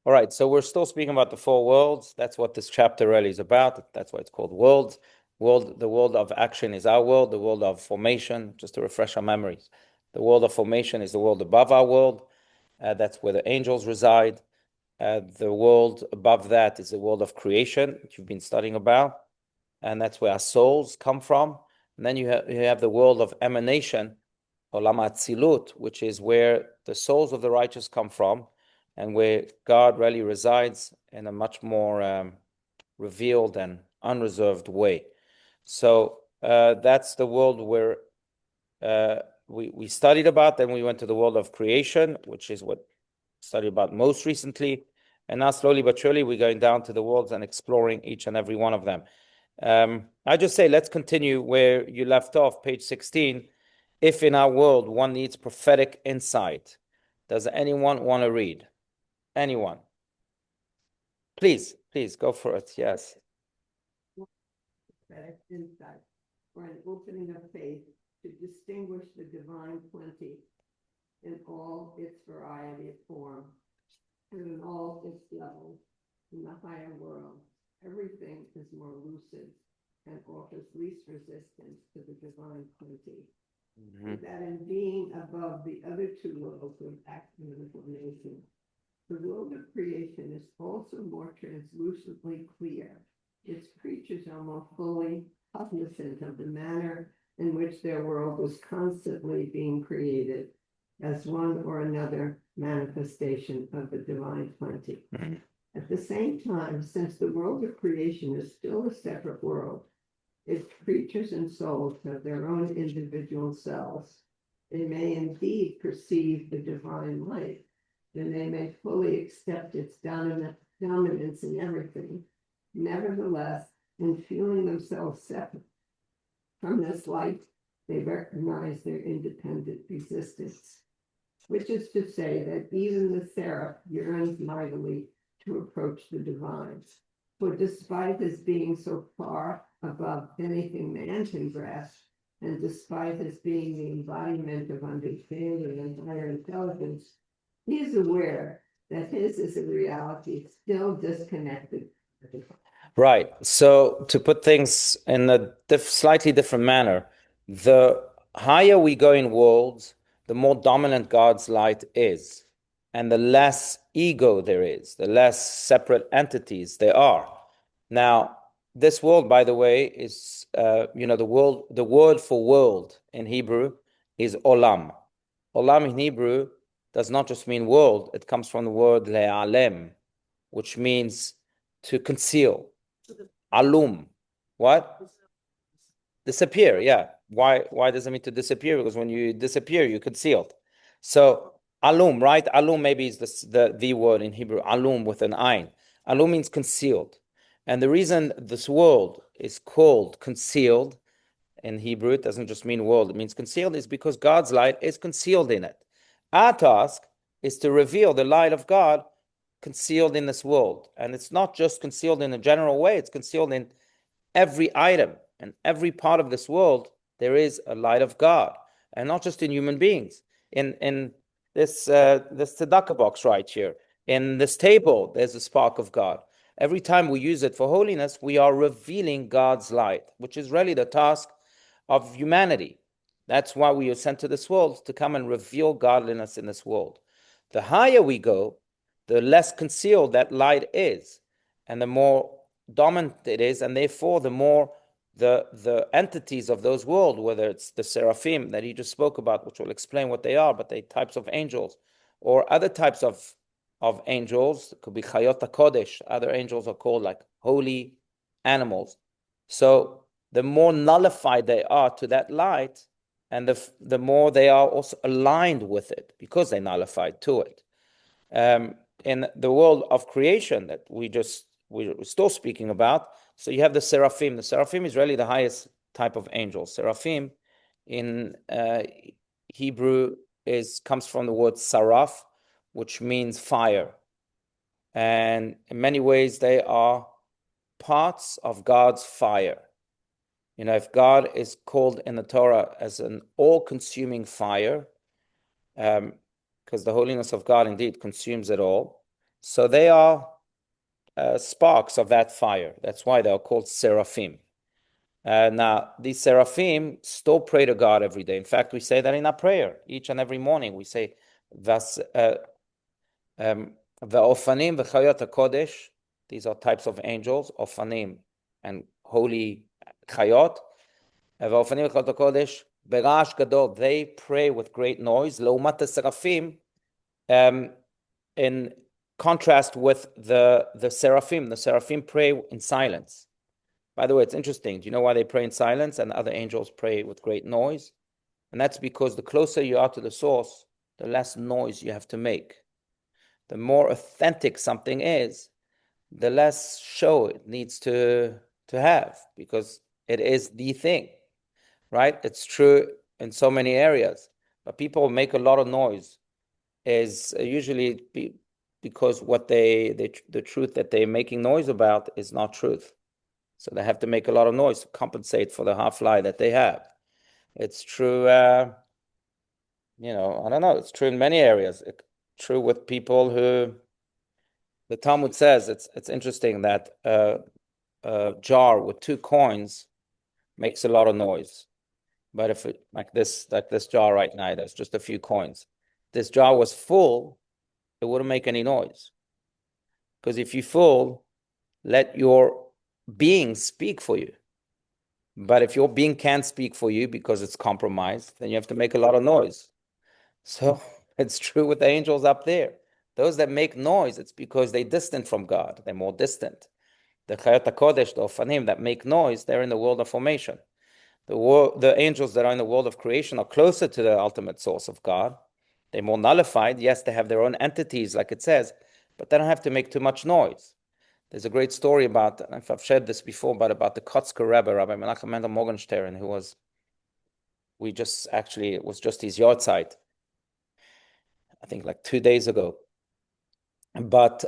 All right, so we're still speaking about the four worlds. That's what this chapter really is about. That's why it's called worlds. The world of action is our world. The world of formation, just to refresh our memories. The world of formation is the world above our world. That's where the angels reside. The world above that is the world of creation, which you've been studying about. And that's where our souls come from. And then you have the world of emanation, Olam Atzilut, which is where the souls of the righteous come from, and where God really resides in a much more revealed and unreserved way. So that's the world where we studied about. Then we went to the world of creation, which is what we studied about most recently. And now slowly but surely we're going down to the worlds and exploring each and every one of them. I just say, let's continue where you left off, page 16. If in our world one needs prophetic insight, does anyone want to read? Anyone? Please go for it. Yes. Prophetic insight, or an opening of faith to distinguish the divine plenty in all its variety of form and in all its levels in the higher world. Everything is more lucid and offers least resistance to the divine plenty. That in being above the other two worlds of action and formation, the world of creation is also more translucently clear. Its creatures are more fully cognizant of the manner in which their world is constantly being created as one or another manifestation of the divine plenty. At the same time, since the world of creation is still a separate world, its creatures and souls have their own individual selves. They may indeed perceive the divine light, and they may fully accept its dominance in everything. Nevertheless, in feeling themselves separate from this light, they recognize their independent existence, which is to say that even the seraph yearns mightily to approach the divine. For despite his being so far above anything man can grasp, and despite his being the embodiment of understanding and higher intelligence, he is aware that his is a reality still disconnected. Right. So to put things in a slightly different manner, the higher we go in worlds, the more dominant God's light is, and the less ego there is, the less separate entities there are. Now, this world, by the way, is the word for world in Hebrew is olam. Olam in Hebrew does not just mean world; it comes from the word le'alem, which means to conceal. Alum. What? Disappear, yeah. Why does it mean to disappear? Because when you disappear, you're concealed. So alum, right? Alum maybe is the word in Hebrew, alum with an ayin. Alum means concealed. And the reason this world is called concealed in Hebrew, it doesn't just mean world, it means concealed, is because God's light is concealed in it. Our task is to reveal the light of God concealed in this world. And it's not just concealed in a general way, it's concealed in every item and every part of this world. There is a light of God, and not just in human beings. In this tzedakah box right here, in this table, there's a spark of God. Every time we use it for holiness, we are revealing God's light, which is really the task of humanity. That's why we are sent to this world, to come and reveal godliness in this world. The higher we go, the less concealed that light is, and the more dominant it is, and therefore the more the entities of those worlds, whether it's the seraphim that he just spoke about, which will explain what they are, but they types of angels, or other types of angels, it could be chayot kodesh. Other angels are called like holy animals. So the more nullified they are to that light, and the more they are also aligned with it, because they nullified to it. In the world of creation that we're still speaking about, so you have the seraphim. The seraphim is really the highest type of angel. Seraphim in Hebrew comes from the word saraf, which means fire. And in many ways, they are parts of God's fire. If God is called in the Torah as an all-consuming fire, because the holiness of God indeed consumes it all, So they are sparks of that fire. That's why they are called seraphim. Now, these seraphim still pray to God every day. In fact, we say that in our prayer each and every morning. We say, V'ofanim v'chayot HaKodesh. These are types of angels, ofanim and holy chayot. V'ofanim v'chayot HaKodesh, berash gadol. They pray with great noise. Leumat seraphim, in contrast with the seraphim. The seraphim pray in silence. By the way, it's interesting. Do you know why they pray in silence and other angels pray with great noise? And that's because the closer you are to the source, the less noise you have to make. The more authentic something is, the less show it needs to have, because it is the thing, right? It's true in so many areas, but people make a lot of noise is usually because what the truth that they're making noise about is not truth. So they have to make a lot of noise to compensate for the half-lie that they have. It's true, I don't know, it's true in many areas. It's true with people who, the Talmud says, it's interesting that a jar with 2 coins makes a lot of noise. But if it, like this jar right now, there's just a few coins. If this jar was full, it wouldn't make any noise. Because if you're full, let your being speak for you. But if your being can't speak for you because it's compromised, then you have to make a lot of noise. So it's true with the angels up there. Those that make noise, it's because they're distant from God. They're more distant. The Chayot HaKodesh, the Ofanim that make noise, they're in the world of formation. The angels that are in the world of creation are closer to the ultimate source of God. They're more nullified. Yes, they have their own entities, like it says, but they don't have to make too much noise. There's a great story about, and I've shared this before, but about the Kotzker Rebbe, Rabbi Menachem Mendel Morgenstern, it was just his yahrzeit, I think like 2 days ago. But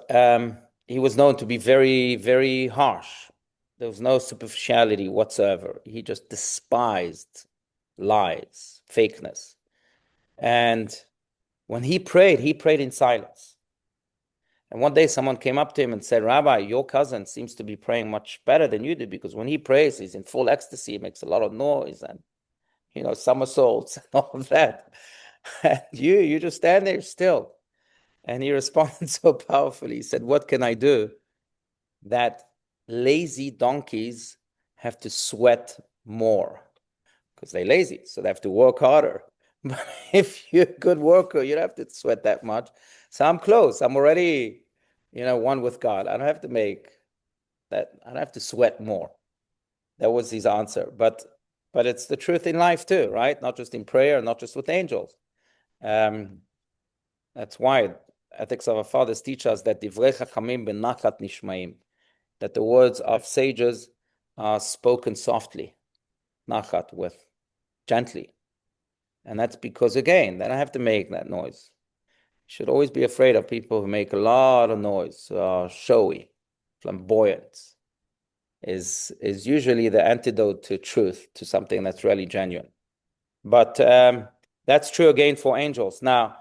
he was known to be very, very harsh. There was no superficiality whatsoever. He just despised lies, fakeness. And when he prayed in silence. And one day someone came up to him and said, Rabbi, your cousin seems to be praying much better than you do, because when he prays, he's in full ecstasy, he makes a lot of noise and, somersaults and all of that. And you just stand there still. And he responded so powerfully. He said, what can I do that lazy donkeys have to sweat more? Because they're lazy, so they have to work harder. But if you're a good worker, you don't have to sweat that much. So I'm close. I'm already, one with God. I don't have to make that. I don't have to sweat more. That was his answer. But it's the truth in life too, right? Not just in prayer, not just with angels. That's why ethics of our fathers teach us that divrei chachamim benachat nishmaim, that the words of sages are spoken softly, nachat, with gently. And that's because, again, they don't have to make that noise. You should always be afraid of people who make a lot of noise, showy, flamboyant, is usually the antidote to truth, to something that's really genuine. But that's true again for angels. Now,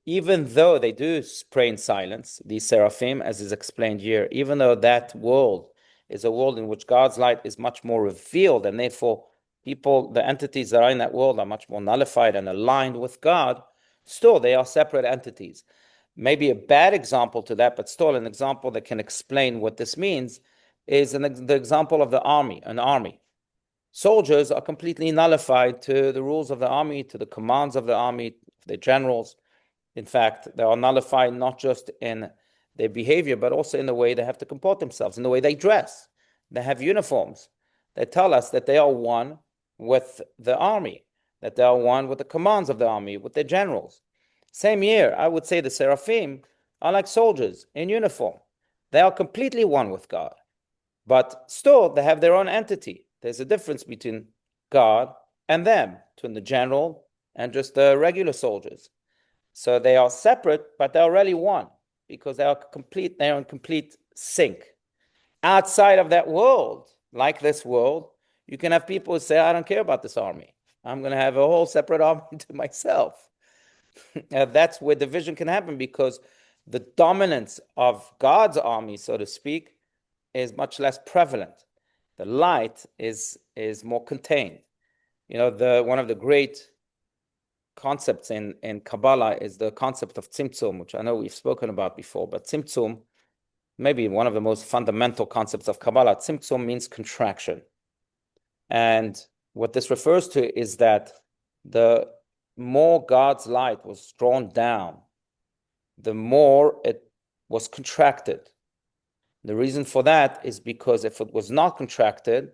even though they do pray in silence, these seraphim, as is explained here, even though that world is a world in which God's light is much more revealed, and therefore the entities that are in that world are much more nullified and aligned with God, still they are separate entities. Maybe a bad example to that, but still an example that can explain what this means, is the example of an army. Soldiers are completely nullified to the rules of the army, to the commands of the army, the generals. In fact, they are nullified not just in their behavior, but also in the way they have to comport themselves, in the way they dress. They have uniforms. They tell us that they are one with the army, that they are one with the commands of the army, with their generals. Same here, I would say the seraphim are like soldiers in uniform. They are completely one with God, but still they have their own entity. There's a difference between God and them, between the general and just the regular soldiers. So they are separate, but they're really one, because they're in complete sync. Outside of that world, like this world, you can have people who say, I don't care about this army. I'm going to have a whole separate army to myself. That's where division can happen, because the dominance of God's army, so to speak, is much less prevalent. The light is more contained. One of the great concepts in Kabbalah is the concept of tzimtzum, which I know we've spoken about before, but tzimtzum, maybe one of the most fundamental concepts of Kabbalah. Tzimtzum means contraction. And what this refers to is that the more God's light was drawn down, the more it was contracted. The reason for that is because if it was not contracted,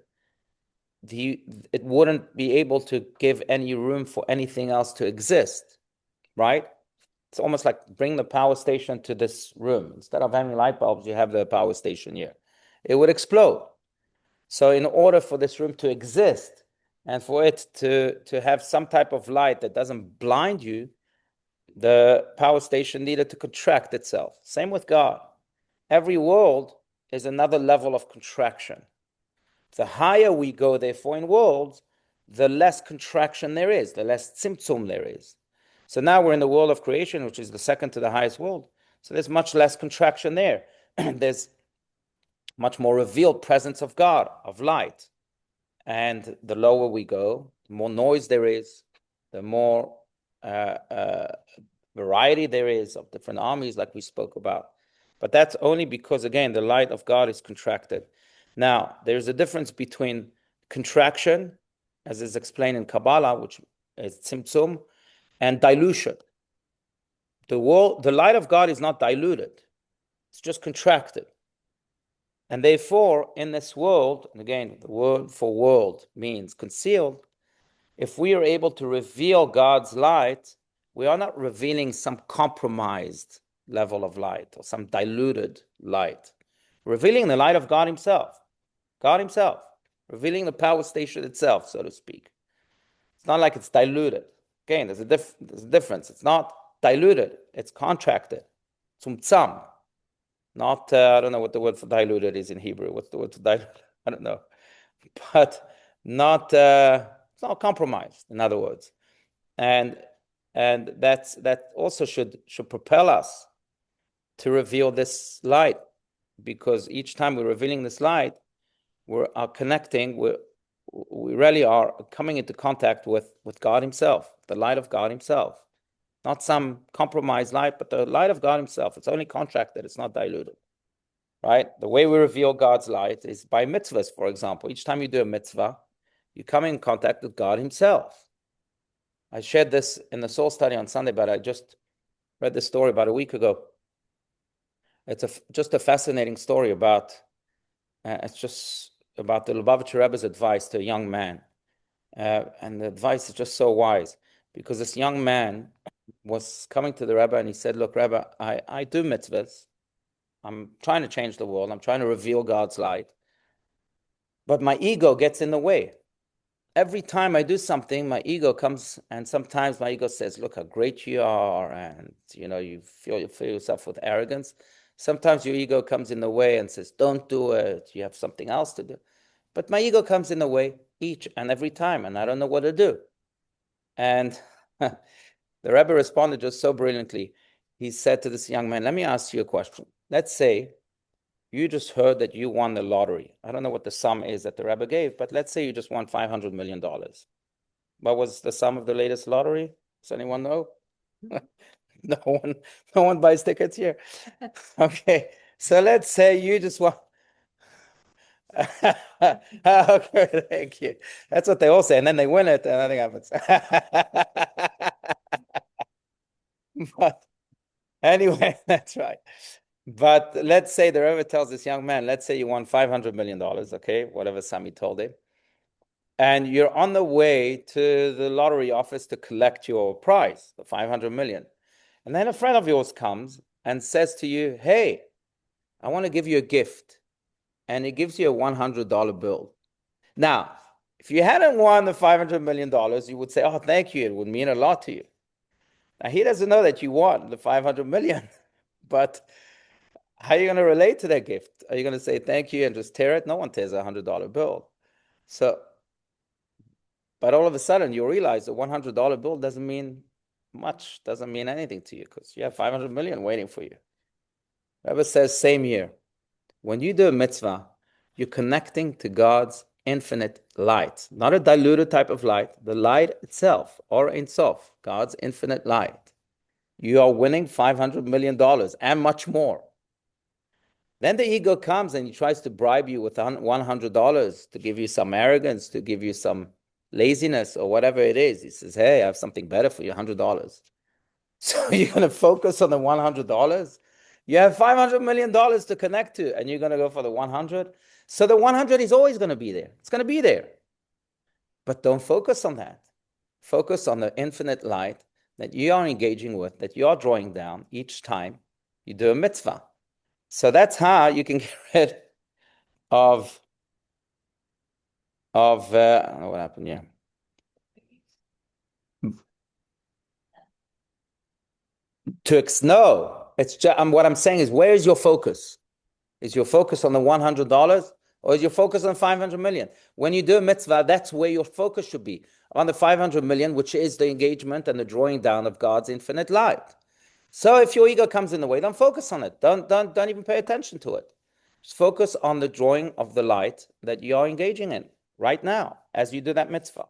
it wouldn't be able to give any room for anything else to exist, right? It's almost like bring the power station to this room. Instead of having light bulbs, you have the power station here. It would explode. So in order for this room to exist and for it to have some type of light that doesn't blind you, the power station needed to contract itself. Same with God. Every world is another level of contraction. The higher we go, therefore, in worlds, the less contraction there is, the less tzimtzum there is. So now we're in the world of creation, which is the second to the highest world. So there's much less contraction there. There's much more revealed presence of God, of light. And the lower we go, the more noise there is, the more variety there is of different armies, like we spoke about. But that's only because, again, the light of God is contracted. Now, there's a difference between contraction, as is explained in Kabbalah, which is tzimtzum, and dilution. The light of God is not diluted. It's just contracted. And therefore, in this world, and again, the word for world means concealed, if we are able to reveal God's light, we are not revealing some compromised level of light or some diluted light. We're revealing the light of God Himself. God Himself, revealing the power station itself, so to speak. It's not like it's diluted. Again, there's a difference. It's not diluted. It's contracted. Tzumtzam. Not, I don't know what the word for diluted is in Hebrew. What's the word for diluted? I don't know. But not, it's not compromised, in other words. And that also should propel us to reveal this light, because each time we're revealing this light, we are connecting, we really are coming into contact with God Himself, the light of God Himself. Not some compromised light, but the light of God Himself. It's only contracted, it's not diluted. Right? The way we reveal God's light is by mitzvahs, for example. Each time you do a mitzvah, you come in contact with God Himself. I shared this in the soul study on Sunday, but I just read this story about a week ago. It's just a fascinating story about, it's just about the Lubavitcher Rebbe's advice to a young man. And the advice is just so wise, because this young man was coming to the Rebbe and he said, look, Rebbe, I do mitzvahs. I'm trying to change the world. I'm trying to reveal God's light. But my ego gets in the way. Every time I do something, my ego comes, and sometimes my ego says, look how great you are, and you fill yourself with arrogance. Sometimes your ego comes in the way and says, don't do it, you have something else to do. But my ego comes in the way each and every time, and I don't know what to do. And the Rebbe responded just so brilliantly. He said to this young man, let me ask you a question. Let's say you just heard that you won the lottery. I don't know what the sum is that the Rebbe gave, but let's say you just won $500 million. What was the sum of the latest lottery? Does anyone know? No one buys tickets here. Okay, so let's say you just won. Okay, thank you. That's what they all say, and then they win it, and nothing happens. But anyway, that's right. But let's say the Rebbe tells this young man, let's say you won $500 million, okay, whatever sum he told him, and you're on the way to the lottery office to collect your prize, the 500 million. And then a friend of yours comes and says to you, hey, I want to give you a gift. And he gives you a $100 bill. Now, if you hadn't won the $500 million, you would say, oh, thank you. It would mean a lot to you. Now, he doesn't know that you won the 500 million, but how are you going to relate to that gift? Are you going to say thank you and just tear it? No one tears a $100 bill. So, but all of a sudden you realize the $100 bill doesn't mean much, doesn't mean anything to you, because you have 500 million waiting for you. Rebbe says, same year. When you do a mitzvah, you're connecting to God's infinite light, not a diluted type of light, the light itself, or Ein Sof, God's infinite light. You are winning $500 million and much more. Then the ego comes and he tries to bribe you with $100 to give you some arrogance, to give you some laziness or whatever it is. He says, hey, I have something better for you, $100. So you're going to focus on the $100? You have $500 million to connect to, and you're going to go for the 100? So the 100 is always going to be there. It's going to be there. But don't focus on that. Focus on the infinite light that you are engaging with, that you are drawing down each time you do a mitzvah. So that's how you can get rid of what happened here? No, it's just what I'm saying is, where is your focus? Is your focus on the $100, or is your focus on 500 million? When you do a mitzvah, that's where your focus should be, on the 500 million, which is the engagement and the drawing down of God's infinite light. So if your ego comes in the way, don't focus on it. Don't even pay attention to it. Just focus on the drawing of the light that you are engaging in right now as you do that mitzvah.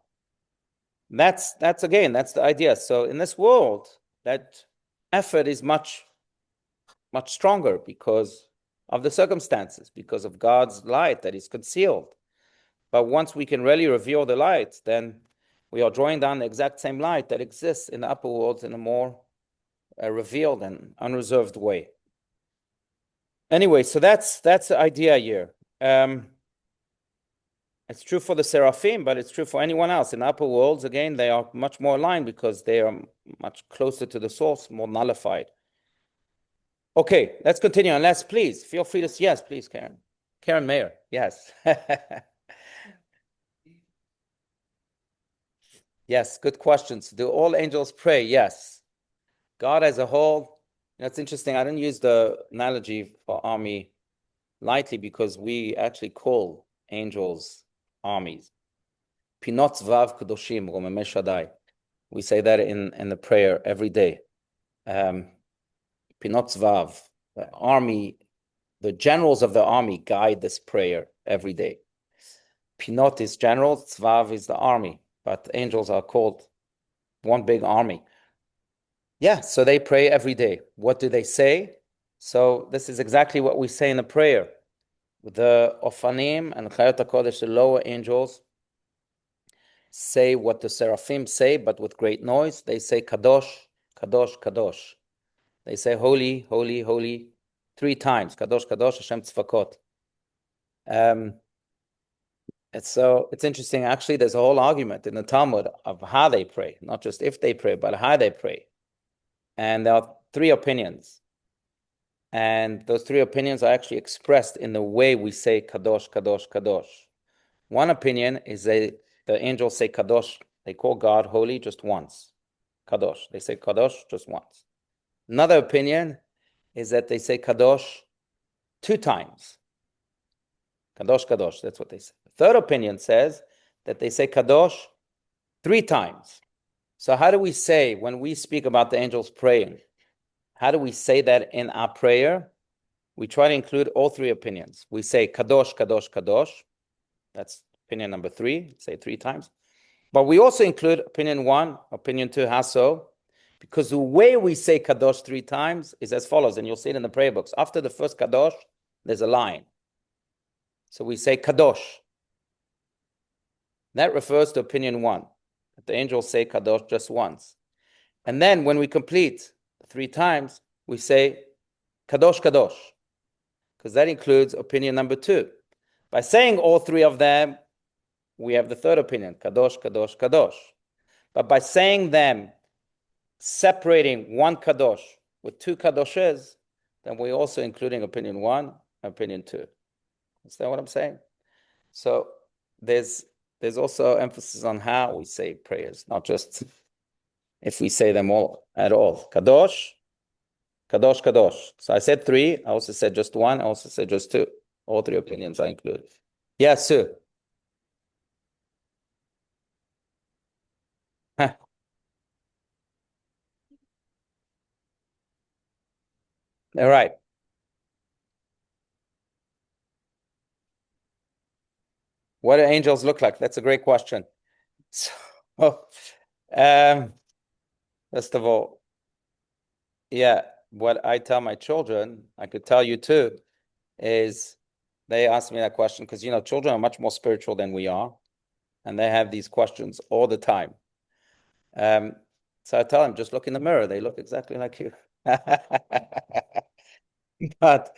That's the idea. So in this world, that effort is much stronger because of the circumstances, because of God's light that is concealed. But once we can really reveal the light, then we are drawing down the exact same light that exists in the upper worlds in a more revealed and unreserved way. Anyway, so that's the idea here. It's true for the seraphim, but it's true for anyone else. In the upper worlds, again, they are much more aligned because they are much closer to the source, more nullified. Okay, let's continue. Unless, please, feel free to... Yes, please, Karen. Karen Mayer, yes. Yes, good questions. Do all angels pray? Yes. God as a whole, it's interesting. I didn't use the analogy for army lightly because we actually call angels armies. Pinot Vav Kedoshim, Romemei Shaddai. We say that in the prayer every day. Pinot Vav, the army, the generals of the army guide this prayer every day. Pinot is general, Tzvav is the army, but angels are called one big army. Yeah, so they pray every day. What do they say? So this is exactly what we say in the prayer. The Ophanim and Chayot HaKodesh, the lower angels, say what the seraphim say, but with great noise. They say Kadosh, Kadosh, Kadosh. They say holy, holy, holy 3 times. Kadosh, Kadosh, Hashem Tzvakot. It's interesting. Actually, there's a whole argument in the Talmud of how they pray, not just if they pray, but how they pray. And there are 3 opinions. And those 3 opinions are actually expressed in the way we say Kadosh, Kadosh, Kadosh. One opinion is the angels say Kadosh. They call God holy just once. Kadosh. They say Kadosh just once. Another opinion is that they say Kadosh 2 times. Kadosh, Kadosh. That's what they say. The third opinion says that they say Kadosh 3 times. So how do we say, when we speak about the angels praying, how do we say that in our prayer? We try to include all 3 opinions. We say Kadosh, Kadosh, Kadosh. That's opinion number 3. Say 3 times. But we also include opinion 1, opinion 2, how so? Because the way we say Kadosh 3 times is as follows, and you'll see it in the prayer books. After the first Kadosh, there's a line. So we say Kadosh. That refers to opinion 1. That the angels say Kadosh just once. And then when we complete 3 times, we say Kadosh, Kadosh. Because that includes opinion number 2. By saying all 3 of them, we have the third opinion, Kadosh, Kadosh, Kadosh. But by saying them, separating one Kadosh with 2 Kadoshes, then we're also including opinion 1, opinion 2. Is that what I'm saying? So there's also emphasis on how we say prayers, not just if we say them all at all. Kadosh, Kadosh, Kadosh. So I said 3. I also said just 1. I also said just 2. All 3 opinions are included. Yes, sir. All right. What do angels look like? That's a great question. So, um, first of all, yeah, what I tell my children, I could tell you too, is they ask me that question because, children are much more spiritual than we are, and they have these questions all the time. So I tell them, just look in the mirror. They look exactly like you. But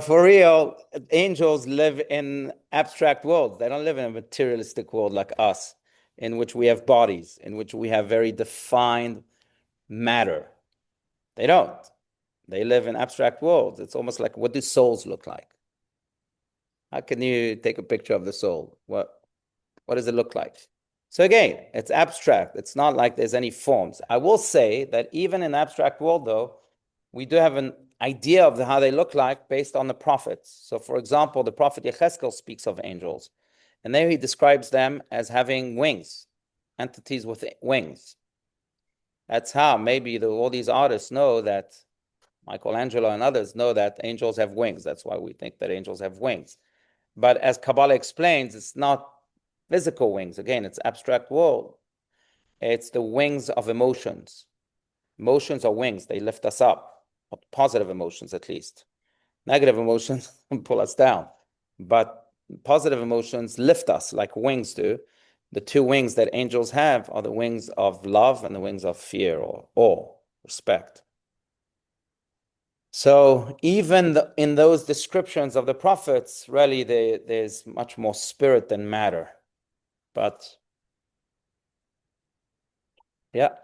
for real, angels live in abstract worlds. They don't live in a materialistic world like us, in which we have bodies, in which we have very defined matter. They don't. They live in abstract worlds. It's almost like, what do souls look like? How can you take a picture of the soul? What does it look like? So again, it's abstract. It's not like there's any forms. I will say that even in the abstract world, though, we do have an idea of how they look like based on the prophets. So, for example, the prophet Yechezkel speaks of angels, and there he describes them as having wings, entities with wings. That's how maybe all these artists know that, Michelangelo and others know that angels have wings. That's why we think that angels have wings. But as Kabbalah explains, it's not physical wings. Again, it's abstract world. It's the wings of emotions. Emotions are wings. They lift us up. Positive emotions, at least. Negative emotions pull us down. But positive emotions lift us like wings do. The two wings that angels have are the wings of love and the wings of fear or awe, respect. So even in those descriptions of the prophets, really there's much more spirit than matter. But yeah,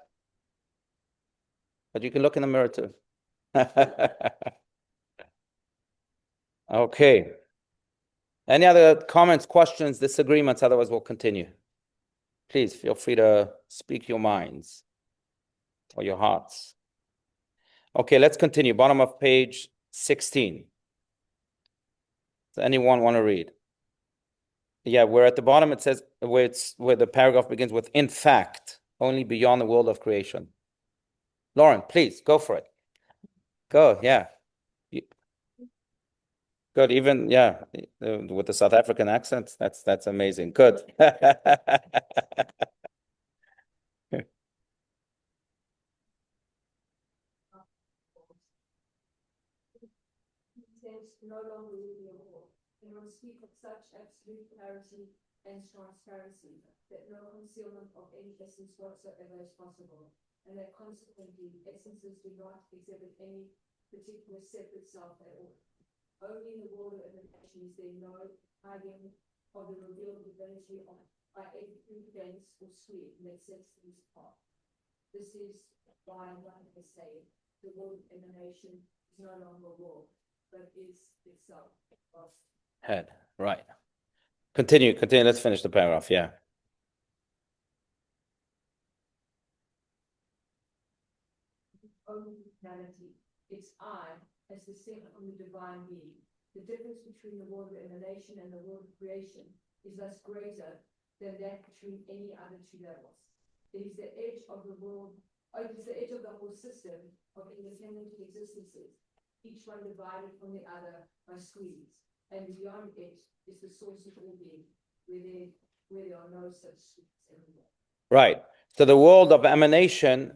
but you can look in the mirror too. Okay. Any other comments, questions, disagreements? Otherwise, we'll continue. Please feel free to speak your minds or your hearts. Okay, let's continue. Bottom of page 16. Does anyone want to read? Yeah, we're at the bottom. It says where the paragraph begins with, in fact, only beyond the world of creation. Lauren, please go for it. Go, yeah. Good. Even with the South African accent, that's amazing. Good. No longer revealable, and will speak of such absolute clarity and transparency that no concealment of any essence whatsoever is possible, and that consequently essences do not exhibit any particular separate self at all. Only in the world of emanation is there no hiding of the revealed divinity by any pretense or sweet that sets things apart. This is why one can say the world of emanation is no longer world, but is itself lost. Head, right. Continue. Let's finish the paragraph. Yeah. Only humanity, its I, as the second from the divine being. The difference between the world of emanation and the world of creation is thus greater than that between any other two levels. It is the edge of the world, it is the edge of the whole system of independent existences, each one divided from the other by squeeze, and beyond it is the source of all being, where there are no such squeeze anymore. Right. So the world of emanation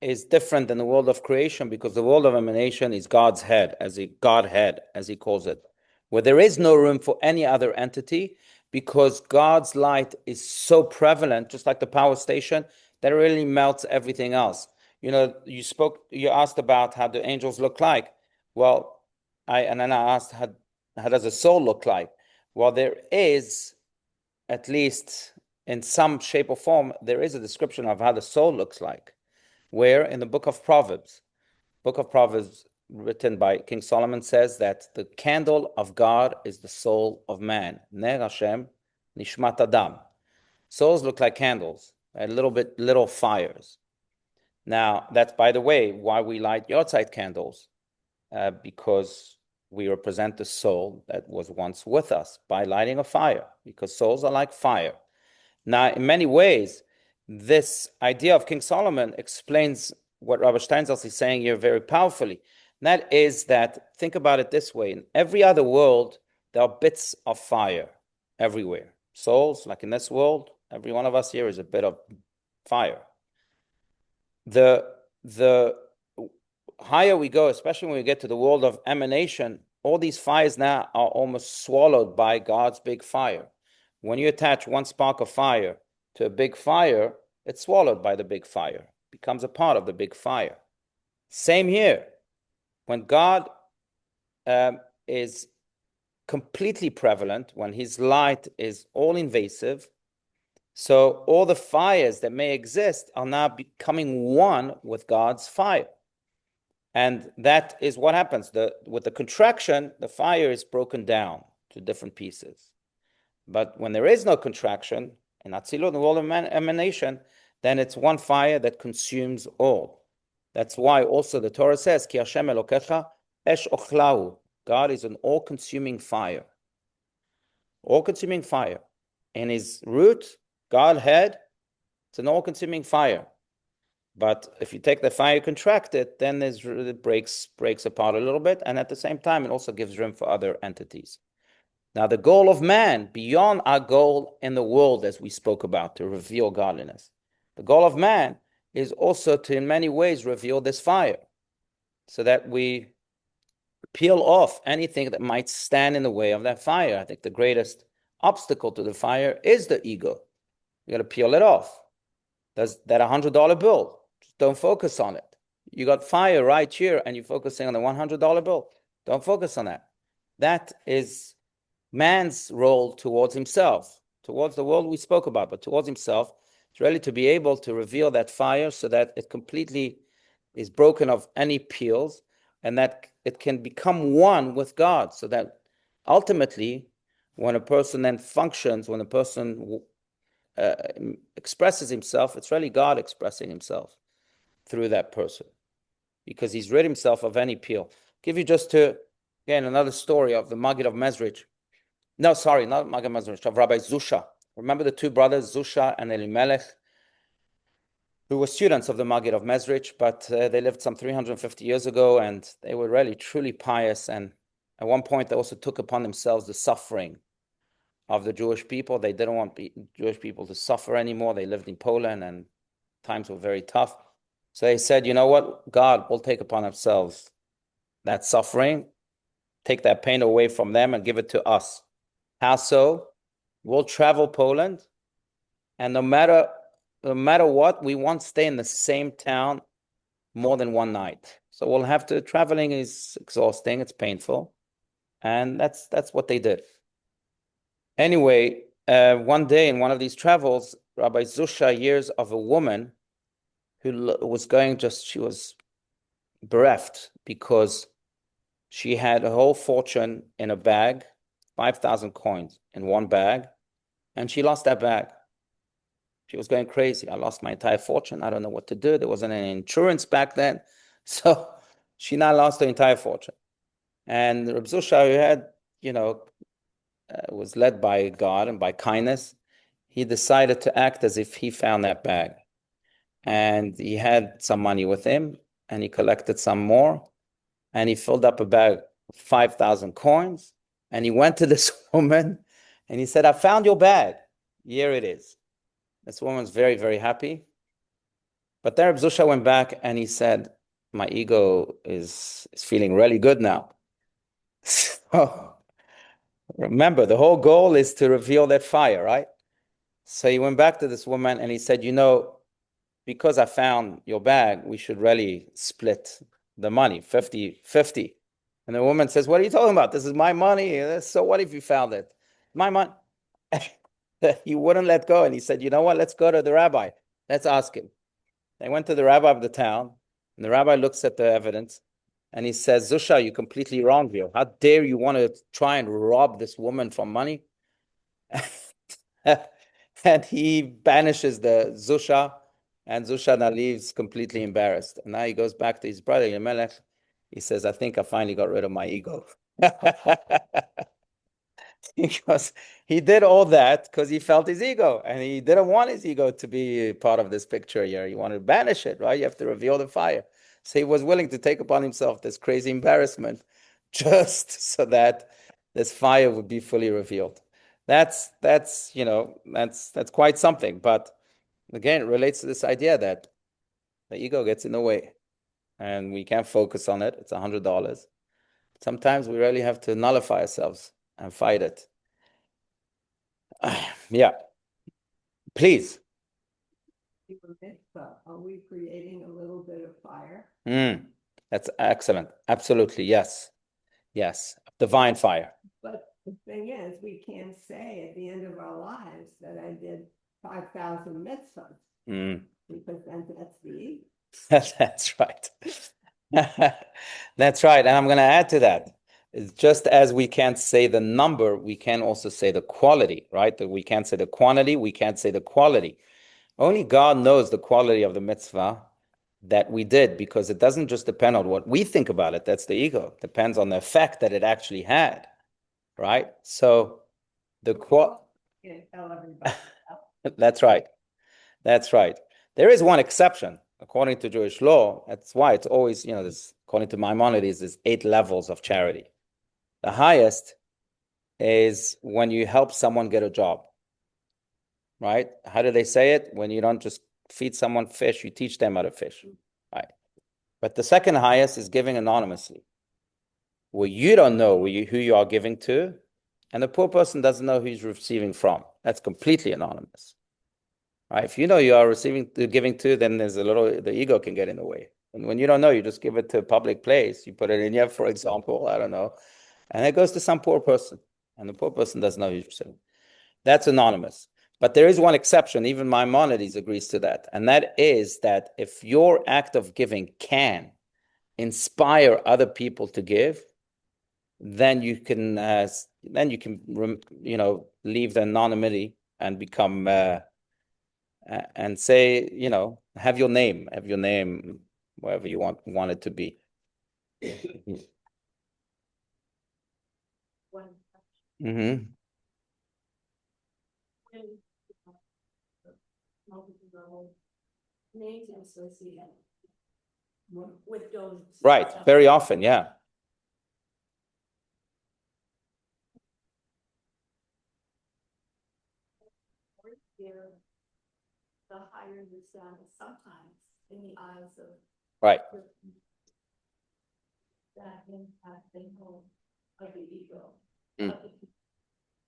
is different than the world of creation because the world of emanation is God's head, Godhead, as he calls it, where there is no room for any other entity because God's light is so prevalent, just like the power station, that it really melts everything else. You asked about how the angels look like. Well, then I asked how does a soul look like? Well, there is, at least in some shape or form, there is a description of how the soul looks like. Where in the book of Proverbs, written by King Solomon, says that the candle of God is the soul of man. Ner Hashem, nishmat adam. Souls look like candles, little fires. Now, that's, by the way, why we light Yortzeit candles, because we represent the soul that was once with us by lighting a fire, because souls are like fire. Now, in many ways, this idea of King Solomon explains what Rabbi Steinsaltz is saying here very powerfully. And that is that, think about it this way, in every other world, there are bits of fire. everywhere. Souls, like in this world, every one of us here is a bit of fire. The higher we go, especially when we get to the world of emanation, all these fires now are almost swallowed by God's big fire. When you attach one spark of fire to a big fire, it's swallowed by the big fire, becomes a part of the big fire. Same here. When God is completely prevalent, when his light is all invasive, so all the fires that may exist are now becoming one with God's fire. And that is what happens. With the contraction, the fire is broken down to different pieces. But when there is no contraction, in Atzilut, in the world of emanation, then it's one fire that consumes all. That's why also the Torah says, Ki Hashem Elokecha esh ochlahu. God is an all-consuming fire. All-consuming fire. In his root, Godhead, it's an all-consuming fire. But if you take the fire, contract it, then it breaks apart a little bit, and at the same time, it also gives room for other entities. Now, the goal of man, beyond our goal in the world, as we spoke about, to reveal godliness, the goal of man is also to, in many ways, reveal this fire, so that we peel off anything that might stand in the way of that fire. I think the greatest obstacle to the fire is the ego. You got to peel it off. Does that $100 bill? Just don't focus on it. You got fire right here, and you're focusing on the $100 bill. Don't focus on that. That is man's role towards himself, towards the world we spoke about, but towards himself. It's really to be able to reveal that fire so that it completely is broken of any peels, and that it can become one with God, so that ultimately, when a person then functions, when a person expresses himself, it's really God expressing himself through that person, because he's rid himself of any peel. Give you just again another story of the Maggid of Mezrich. No, sorry, not Maggid of Mezrich, of Rabbi Zusha. Remember the two brothers, Zusha and Elimelech, who were students of the Maggid of Mezrich, but they lived some 350 years ago, and they were really truly pious. And at one point, they also took upon themselves the suffering of the Jewish people. They didn't want Jewish people to suffer anymore. They lived in Poland, and times were very tough. So they said, you know what? God will take upon ourselves that suffering, take that pain away from them, and give it to us. How so? We'll travel Poland, and no matter what, we won't stay in the same town more than one night. So we'll have to, traveling is exhausting, it's painful. And that's what they did. Anyway, one day in one of these travels, Rabbi Zusha hears of a woman who was she was bereft because she had a whole fortune in a bag, 5,000 coins in one bag, and she lost that bag. She was going crazy. I lost my entire fortune. I don't know what to do. There wasn't any insurance back then. So she now lost her entire fortune. And Rabbi Zusha, who had, was led by God and by kindness, he decided to act as if he found that bag. And he had some money with him, and he collected some more, and he filled up a bag with 5,000 coins, and he went to this woman, and he said, I found your bag. Here it is. This woman's very, very happy. But then Rabbi Zusha went back, and he said, my ego is feeling really good now. So remember, the whole goal is to reveal that fire, right? So he went back to this woman, and he said, because I found your bag, we should really split the money, 50-50. And the woman says, what are you talking about? This is my money. So what if you found it? My money. He wouldn't let go. And he said, you know what? Let's go to the rabbi. Let's ask him. They went to the rabbi of the town, and the rabbi looks at the evidence, and he says, Zusha, you're completely wrong here. How dare you want to try and rob this woman from money? And he banishes the Zusha, and Zusha now leaves completely embarrassed. And now he goes back to his brother, Elimelech. He says, I think I finally got rid of my ego. Because he did all that because he felt his ego, and he didn't want his ego to be part of this picture here. He wanted to banish it, right? You have to reveal the fire. So he was willing to take upon himself this crazy embarrassment just so that this fire would be fully revealed. That's that's quite something. But again, it relates to this idea that the ego gets in the way and we can't focus on it. It's $100. Sometimes we really have to nullify ourselves and fight it. Yeah, please. Are we creating a little bit of fire? That's excellent. Absolutely. Yes. Yes. Divine fire. But the thing is, we can't say at the end of our lives that I did 5,000 mitzvahs, because then that's the ego. That's right. That's right. And I'm going to add to that. It's just as we can't say the number, we can also say the quality, right? That we can't say the quantity, we can't say the quality. Only God knows the quality of the mitzvah that we did, because it doesn't just depend on what we think about it. That's the ego. It depends on the effect that it actually had, right? So the Can't tell everybody. that's right. That's right. There is one exception. According to Jewish law, that's why it's always, this, according to Maimonides, there's 8 levels of charity. The highest is when you help someone get a job, right? How do they say it? When you don't just feed someone fish, you teach them how to fish, right? But the second highest is giving anonymously, where you don't know who you are giving to, and the poor person doesn't know who he's receiving from. That's completely anonymous. Right? If you know you are giving to, then there's the ego can get in the way. And when you don't know, you just give it to a public place. You put it in here, for example, I don't know, and it goes to some poor person, and the poor person doesn't know who's receiving. That's anonymous. But there is one exception. Even Maimonides agrees to that, and that is that if your act of giving can inspire other people to give, then you can leave the anonymity and become. And say, have your name wherever you want it to be. Mm-hmm. Names associated with those. Right, very often, yeah. The higher the sun sometimes in the eyes of right that impacting home of the ego,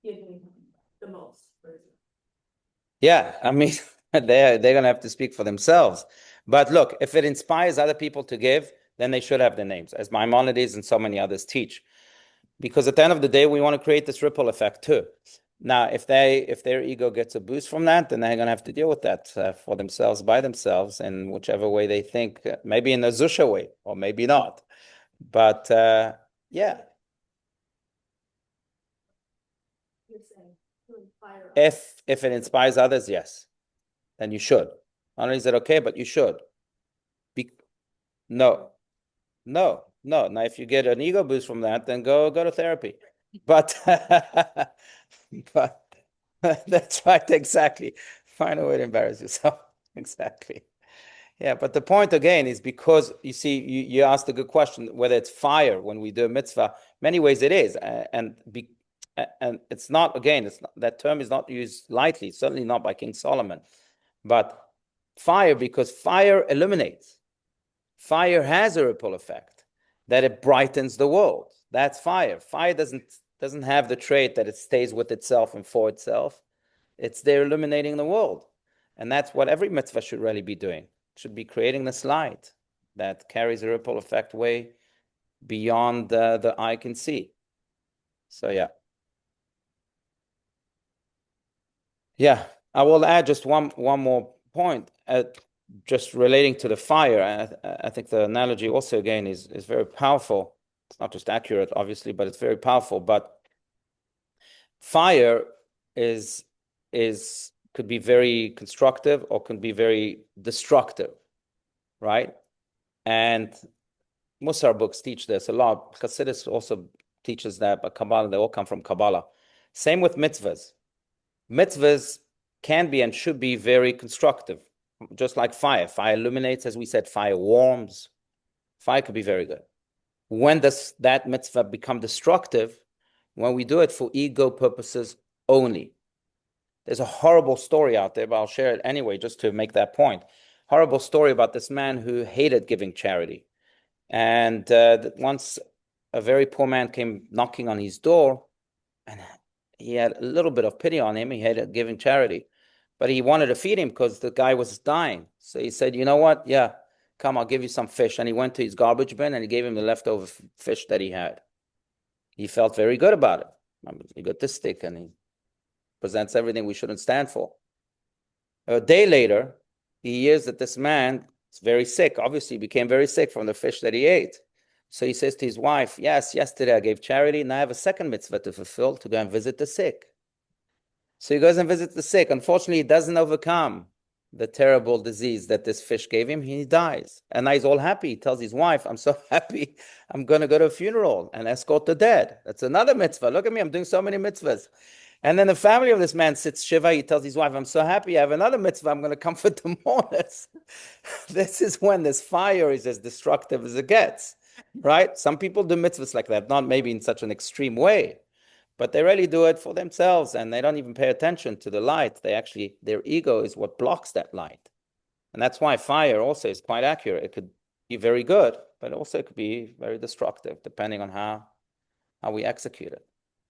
giving the most. Yeah, I mean, they're gonna have to speak for themselves. But look, if it inspires other people to give, then they should have the names, as Maimonides and so many others teach. Because at the end of the day, we want to create this ripple effect too. Now, if their ego gets a boost from that, then they're going to have to deal with that for themselves, by themselves, in whichever way they think, maybe in a Zusha way, or maybe not. But yeah, if it inspires others, yes, then you should. Not only is it okay, but you should. No. Now, if you get an ego boost from that, then go to therapy. But but that's right, exactly. Find a way to embarrass yourself. Exactly. Yeah, but the point again is, because you see, you asked a good question, whether it's fire when we do a mitzvah. Many ways it is, and it's not, again, that term is not used lightly, certainly not by King Solomon. But fire, because fire illuminates. Fire has a ripple effect, that it brightens the world. That's fire. Fire doesn't have the trait that it stays with itself and for itself. It's there illuminating the world. And that's what every mitzvah should really be doing. It should be creating this light that carries a ripple effect way beyond the eye can see. So yeah. Yeah, I will add just one more point, just relating to the fire. I think the analogy also, again, is very powerful. It's not just accurate, obviously, but it's very powerful. But fire could be very constructive or can be very destructive, right? And Musar books teach this a lot. Chassidus also teaches that, but Kabbalah, they all come from Kabbalah. Same with mitzvahs. Mitzvahs can be and should be very constructive, just like fire. Fire illuminates, as we said, fire warms. Fire could be very good. When does that mitzvah become destructive? When we do it for ego purposes only. There's a horrible story out there, but I'll share it anyway, just to make that point. Horrible story about this man who hated giving charity. And once a very poor man came knocking on his door, and he had a little bit of pity on him. He hated giving charity, but he wanted to feed him because the guy was dying. So he said, you know what? Yeah, come, I'll give you some fish. And he went to his garbage bin and he gave him the leftover fish that he had. He felt very good about it. He got this stick and he presents everything we shouldn't stand for. A day later, he hears that this man is very sick. Obviously, he became very sick from the fish that he ate. So he says to his wife, yes, yesterday I gave charity. Now I have a second mitzvah to fulfill, to go and visit the sick. So he goes and visits the sick. Unfortunately, he doesn't overcome the terrible disease that this fish gave him. He dies. And now he's all happy. He tells his wife, I'm so happy. I'm going to go to a funeral and escort the dead. That's another mitzvah. Look at me. I'm doing so many mitzvahs. And then the family of this man sits Shiva. He tells his wife, I'm so happy. I have another mitzvah. I'm going to comfort the mourners. This is when this fire is as destructive as it gets, right? Some people do mitzvahs like that, not maybe in such an extreme way, but they really do it for themselves and they don't even pay attention to the light. Their ego is what blocks that light. And that's why fire also is quite accurate. It could be very good, but also it could be very destructive depending on how we execute it.